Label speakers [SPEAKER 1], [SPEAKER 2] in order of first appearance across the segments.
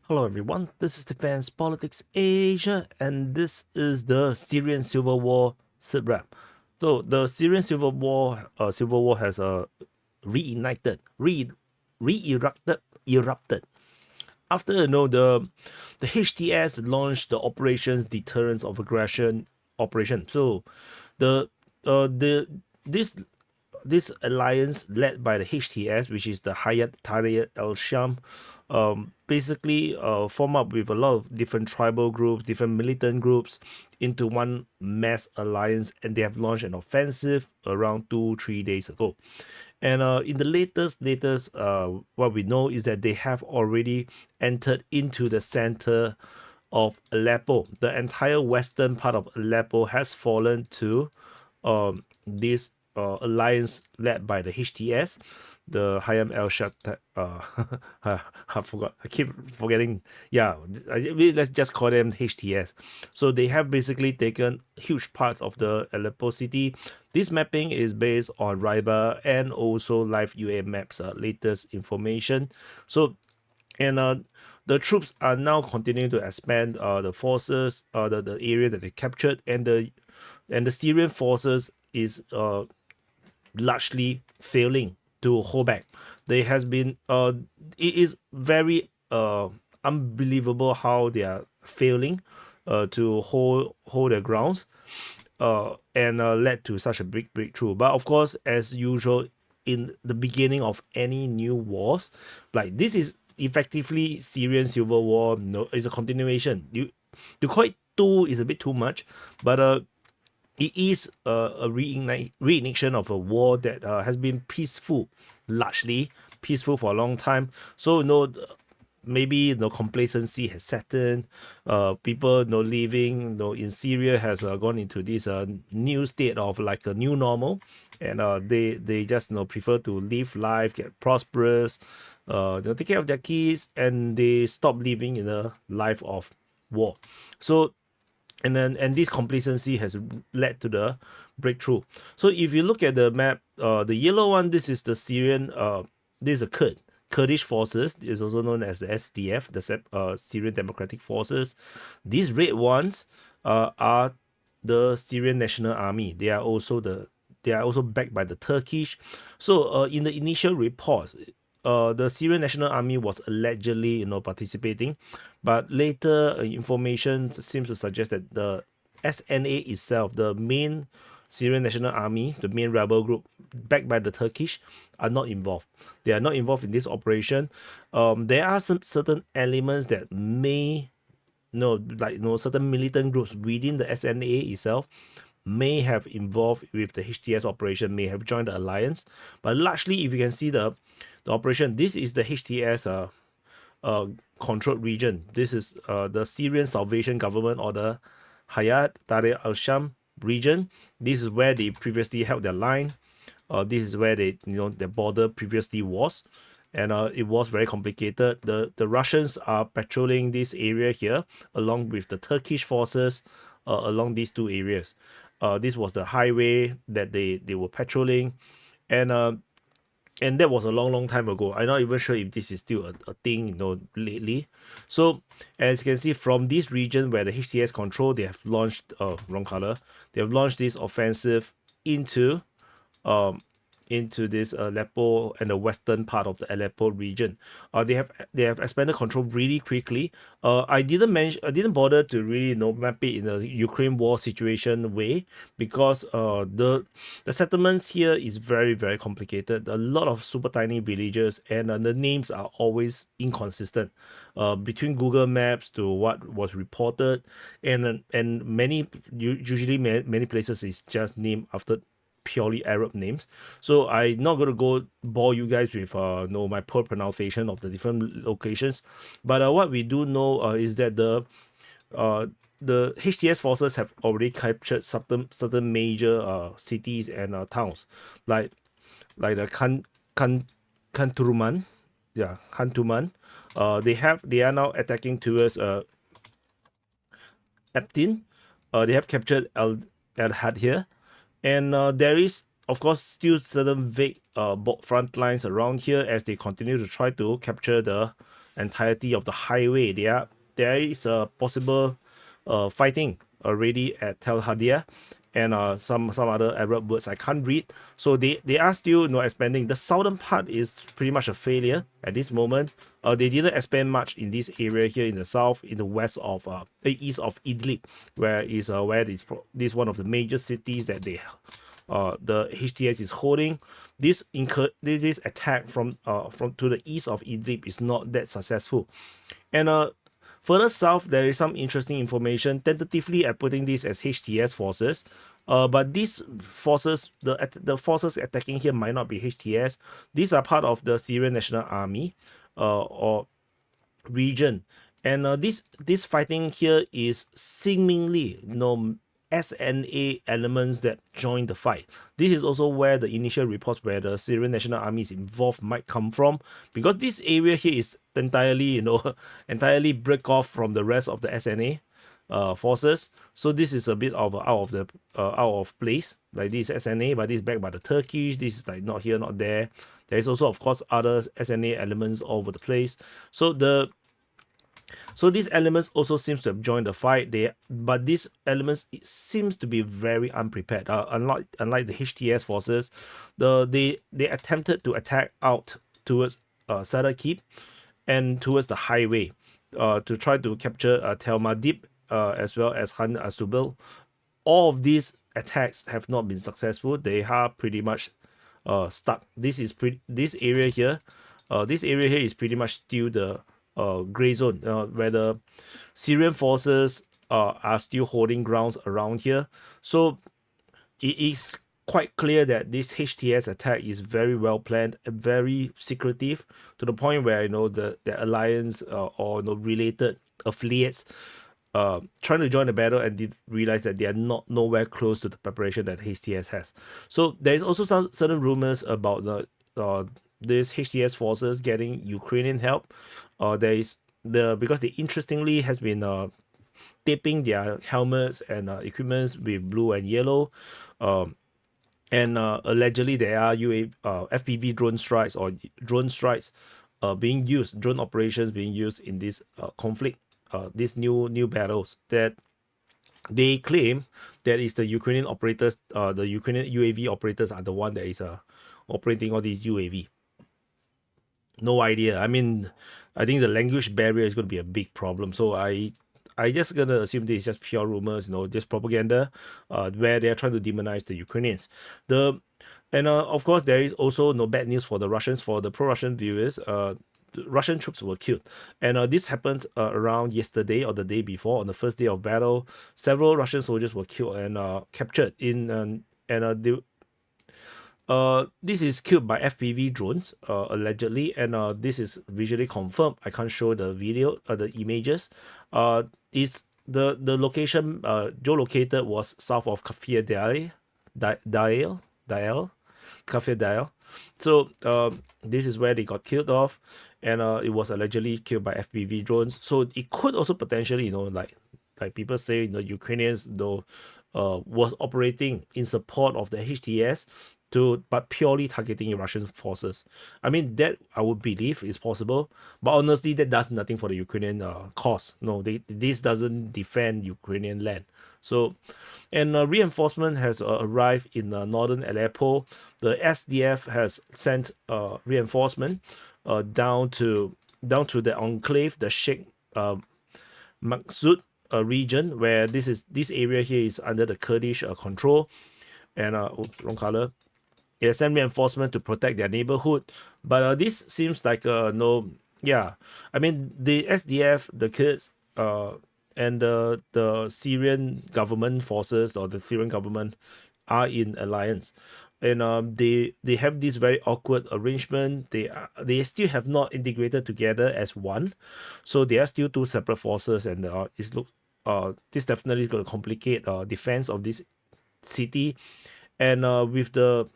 [SPEAKER 1] Hello everyone, this is Defense Politics Asia, and this is the Syrian Civil War SITREP. So the Syrian Civil War has reignited, erupted after the HTS launched the Operations Deterrence of Aggression operation. So the the this alliance led by the HTS, which is the Hayat Tahrir al-Sham, basically form up with a lot of different tribal groups, different militant groups into one mass alliance, and they have launched an offensive around 3 days ago. And in the latest, what we know is that they have already entered into the center of Aleppo. The entire western part of Aleppo has fallen to this alliance led by the HTS, the Hayam El Shat. I forgot. I keep forgetting. Yeah, let's just call them HTS. So they have basically taken huge part of the Aleppo city. This mapping is based on RIBA and also live UA maps latest information. So and the troops are now continuing to expand the forces, the area that they captured, and the Syrian forces is largely failing to hold back. There has been it is very unbelievable how they are failing to hold their grounds and led to such a big breakthrough. But of course, as usual, in the beginning of any new wars, like this is effectively Syrian Civil War. No, it's a continuation. You to call it two is a bit too much, but it is a reignition of a war that has been peaceful, largely peaceful for a long time. So maybe complacency has set in. People living in Syria has gone into this new state of like a new normal, and they just prefer to live life, get prosperous, take care of their kids, and they stop living in a life of war. So and this complacency has led to the breakthrough. So if you look at the map, the yellow one, this is the Syrian, this is a Kurdish forces, is also known as the SDF, the Syrian Democratic Forces. These red ones are the Syrian National Army. They are also backed by the Turkish. So in the initial reports, the Syrian National Army was allegedly, participating, but later information seems to suggest that the SNA itself, the main Syrian National Army, the main rebel group backed by the Turkish, are not involved. They are not involved in this operation. There are some certain elements that may, certain militant groups within the SNA itself may have involved with the HTS operation, may have joined the alliance. But largely, if you can see the operation, this is the HTS controlled region. This is the Syrian Salvation Government, or the Hayat Tahrir al-Sham region. This is where they previously held their line. This is where their border previously was, and it was very complicated. The Russians are patrolling this area here along with the Turkish forces along these two areas. This was the highway that they were patrolling, and that was a long time ago. I'm not even sure if this is still a thing lately. So as you can see, from this region where the HTS control, they have launched wrong color, they have launched this offensive into um this Aleppo and the western part of the Aleppo region. They have expanded control really quickly. I didn't bother to really map it in a Ukraine war situation way, because the settlements here is very complicated. A lot of super tiny villages, and the names are always inconsistent between Google Maps to what was reported, and usually many places is just named after purely Arab names. So I'm not gonna go bore you guys with my poor pronunciation of the different locations. But what we do know is that the HTS forces have already captured certain major cities and towns, like the Kanturuman, yeah, Kantuman. They are now attacking towards Eptin. They have captured El Had here, and there is, of course, still certain vague front lines around here as they continue to try to capture entirety of the highway. There is a possible fighting already at Tel Hadia, and some other Arab words I can't read. So they are still expanding. The southern part is pretty much a failure at this moment. They didn't expand much in this area here in the south, in the west of east of Idlib, where this one of the major cities that the HTS is holding. This attack from to the east of Idlib is not that successful, and further south, there is some interesting information. Tentatively, I'm putting this as HTS forces. But these forces, the forces attacking here might not be HTS. These are part of the Syrian National Army or region. And this fighting here is seemingly SNA elements that join the fight. This is also where the initial reports where the Syrian National Army is involved might come from, because this area here is entirely, entirely break off from the rest of the SNA forces. So this is a bit of out of place. Like this SNA, but this is backed by the Turkish. This is like not here, not there. There is also, of course, other SNA elements all over the place. So these elements also seems to have joined the fight. But these elements seems to be very unprepared. Unlike the HTS forces, they attempted to attack out towards Sadr Keep and towards the highway to try to capture Tel Madib as well as Khan Asubil. All of these attacks have not been successful. They are pretty much stuck. This area here is pretty much still the gray zone, where the Syrian forces are still holding grounds around here. So it is quite clear that this HTS attack is very well planned and very secretive, to the point where the alliance or related affiliates trying to join the battle and did realize that they are nowhere close to the preparation that HTS has. So there is also some certain rumors about this HTS forces getting Ukrainian help. There is because they interestingly has been taping their helmets and equipments with blue and yellow, and allegedly there are FPV drone strikes or drone strikes drone operations being used in this conflict, these new battles that they claim that is the Ukrainian operators, the Ukrainian UAV operators are the one that is operating all these UAV. No idea. I mean, I think the language barrier is going to be a big problem. So I just gonna assume this is just pure rumors, just propaganda, where they are trying to demonize the Ukrainians. Of course, there is also no bad news for the Russians. For the pro-Russian viewers, the Russian troops were killed, and this happened around yesterday or the day before. On the first day of battle, several Russian soldiers were killed and captured this is killed by FPV drones, allegedly, and this is visually confirmed. I can't show the video, the images. Is the location geolocated was south of Kafir Dael, Kafir Dael. So this is where they got killed off, and it was allegedly killed by FPV drones. So it could also potentially, like people say, Ukrainians was operating in support of the HTS, but purely targeting Russian forces. I mean, that I would believe is possible, but honestly, that does nothing for the Ukrainian cause. No, this doesn't defend Ukrainian land. So, and reinforcement has arrived in northern Aleppo. The SDF has sent reinforcement down to the enclave, the Sheikh Maksud region, where this area here is under the Kurdish control. And wrong color. They send reinforcement to protect their neighborhood, but this seems like no. Yeah, I mean, the SDF, the Kurds, and the Syrian government forces or the Syrian government are in alliance, and they have this very awkward arrangement. They still have not integrated together as one, so they are still two separate forces, and this definitely is going to complicate defense of this city, and with the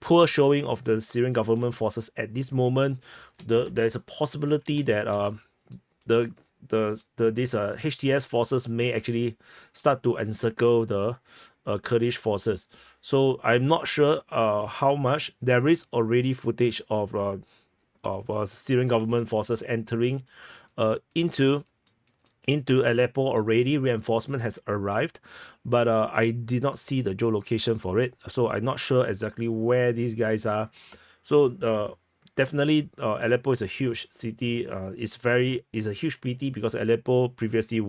[SPEAKER 1] poor showing of the Syrian government forces at this moment, there's a possibility that these HTS forces may actually start to encircle the Kurdish forces. So I'm not sure how much. There is already footage of Syrian government forces entering into Aleppo already. Reinforcement has arrived, but I did not see the geolocation for it, so I'm not sure exactly where these guys are. So definitely Aleppo is a huge city. It's a huge pity because Aleppo previously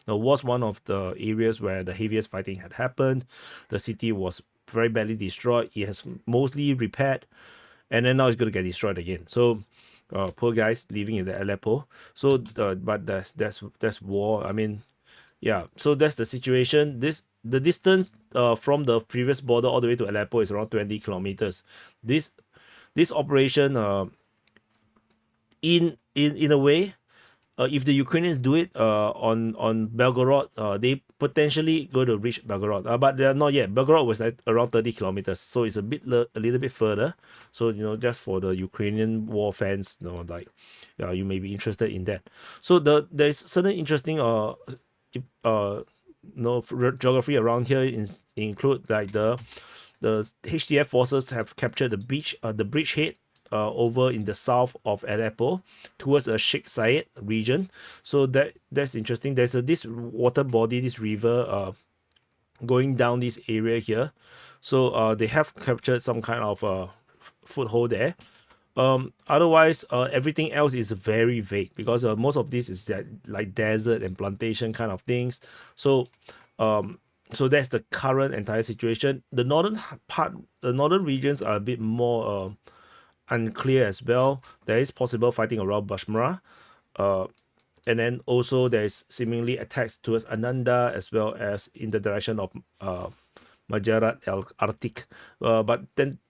[SPEAKER 1] was one of the areas where the heaviest fighting had happened. The city was very badly destroyed. It has mostly repaired, and then now it's going to get destroyed again. So poor guys living in the Aleppo. So but that's war. I mean, yeah. So that's the situation. The distance from the previous border all the way to Aleppo is around 20 kilometers. This operation in a way, if the Ukrainians do it on Belgorod, they potentially go to reach Belgorod, but they are not yet. Belgorod was like around 30 kilometers, so it's a little bit further. So just for the Ukrainian war fans, like you may be interested in that. So there's certain interesting geography around here include like the HTS forces have captured the bridgehead over in the south of Aleppo towards the Sheikh Zayed region. So that's interesting. There's this water body, this river going down this area here. So they have captured some kind of foothold there. Otherwise, everything else is very vague because most of this is like desert and plantation kind of things. So so that's the current entire situation. The northern regions are a bit more unclear as well. There is possible fighting around Bashmara, and then also there is seemingly attacks towards Ananda as well as in the direction of Majarat El Artik. But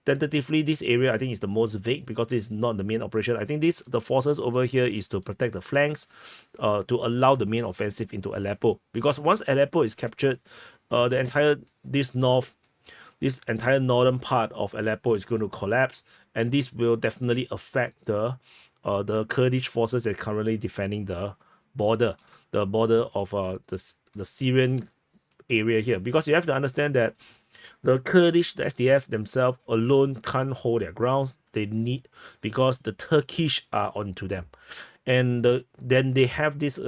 [SPEAKER 1] tentatively, this area I think is the most vague because this is not the main operation. I think the forces over here is to protect the flanks, to allow the main offensive into Aleppo. Because once Aleppo is captured, this entire northern part of Aleppo is going to collapse, and this will definitely affect the Kurdish forces that are currently defending the border of the Syrian area here. Because you have to understand that the SDF themselves alone can't hold their grounds. They need, because the Turkish are onto them, and then they have this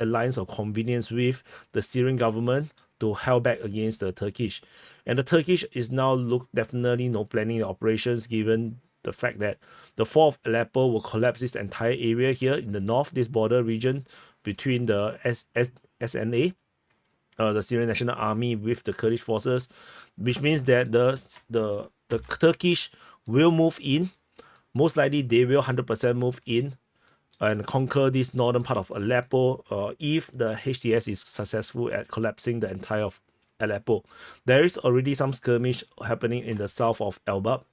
[SPEAKER 1] alliance of convenience with the Syrian government to held back against the Turkish. And the Turkish is now definitely no planning the operations, given the fact that the fall of Aleppo will collapse this entire area here in the north, this border region between the SNA, the Syrian National Army, with the Kurdish forces, which means that the Turkish will move in. Most likely they will 100% move in and conquer this northern part of Aleppo if the HTS is successful at collapsing the entire of Aleppo. There is already some skirmish happening in the south of Elbab.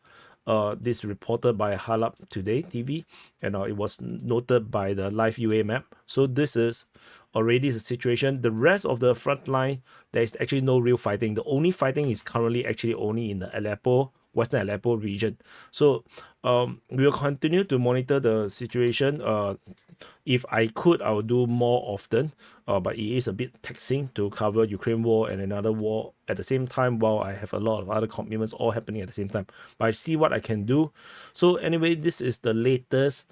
[SPEAKER 1] This reported by Halab Today TV, and it was noted by the live UA map. So this is already the situation. The rest of the front line, there is actually no real fighting. The only fighting is currently actually only in the Western Aleppo region. So we will continue to monitor the situation. If I could, I would do more often, but it is a bit taxing to cover Ukraine war and another war at the same time, while I have a lot of other commitments all happening at the same time. But I see what I can do. So anyway, this is the latest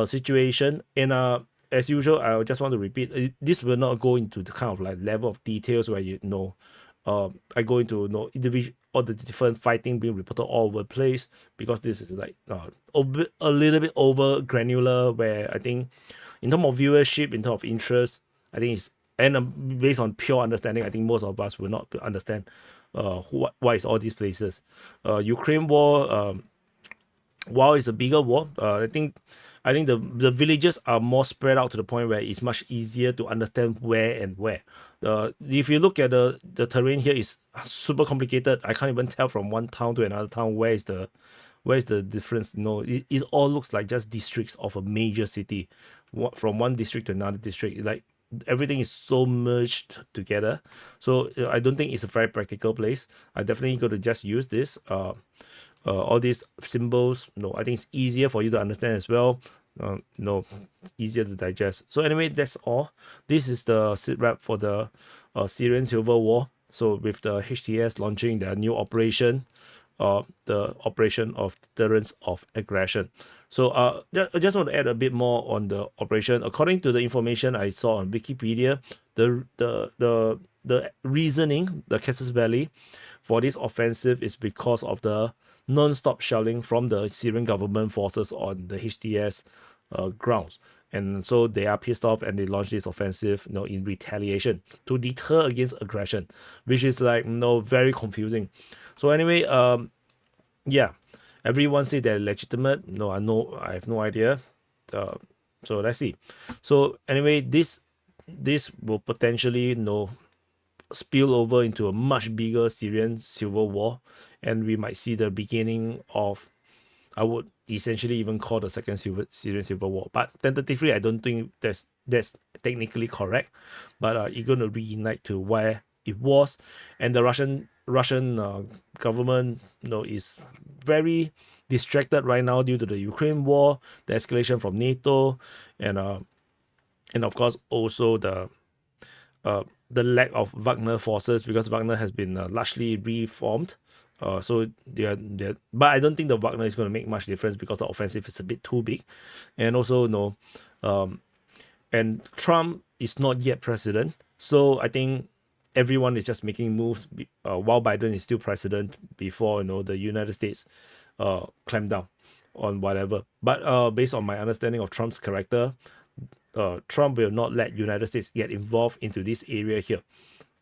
[SPEAKER 1] situation. And as usual, I just want to repeat, this will not go into the kind of like level of details where I go into individual all the different fighting being reported all over the place, because this is like a little bit over granular, where I think in terms of viewership, in terms of interest, I think it's, and based on pure understanding, I think most of us will not understand why is all these places. Ukraine war, while it's a bigger war, I think the villages are more spread out to the point where it's much easier to understand where and where. If you look at the terrain here, is super complicated. I can't even tell from one town to another town where is the difference. It all looks like just districts of a major city, from one district to another district. Like everything is so merged together. So I don't think it's a very practical place. I definitely going to just use this. All these symbols, I think it's easier for you to understand as well. Easier to digest. So anyway, that's all. This is the sit rep for the Syrian Civil War. So with the HTS launching their new operation, the operation of deterrence of aggression. So I just want to add a bit more on the operation. According to the information I saw on Wikipedia, the reasoning, the casus belli for this offensive is because of the non-stop shelling from the Syrian government forces on the HTS grounds. And so they are pissed off and they launch this offensive, in retaliation to deter against aggression, which is like, very confusing. So anyway, yeah, everyone say they're legitimate. I have no idea. So let's see. So anyway, this will potentially, spill over into a much bigger Syrian civil war, and we might see the beginning of, I would essentially even call the second Syrian Civil War. But tentatively, I don't think that's technically correct. But it's going to reignite to where it was, and the Russian government, is very distracted right now due to the Ukraine war, the escalation from NATO, and of course also the lack of Wagner forces, because Wagner has been largely reformed. So but I don't think the Wagner is going to make much difference because the offensive is a bit too big, and also and Trump is not yet president, so I think everyone is just making moves while Biden is still president before the United States clamp down on whatever. But based on my understanding of Trump's character, Trump will not let United States get involved into this area here,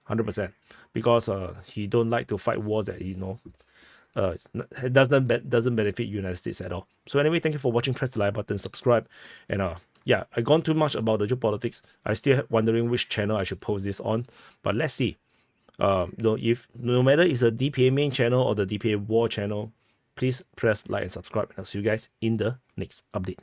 [SPEAKER 1] 100%, because he don't like to fight wars that it doesn't benefit United States at all. So anyway, thank you for watching. Press the like button, subscribe, and yeah, I gone too much about the geopolitics. I still wondering which channel I should post this on, but let's see. If no matter it's a DPA main channel or the DPA war channel, please press like and subscribe, and I'll see you guys in the next update.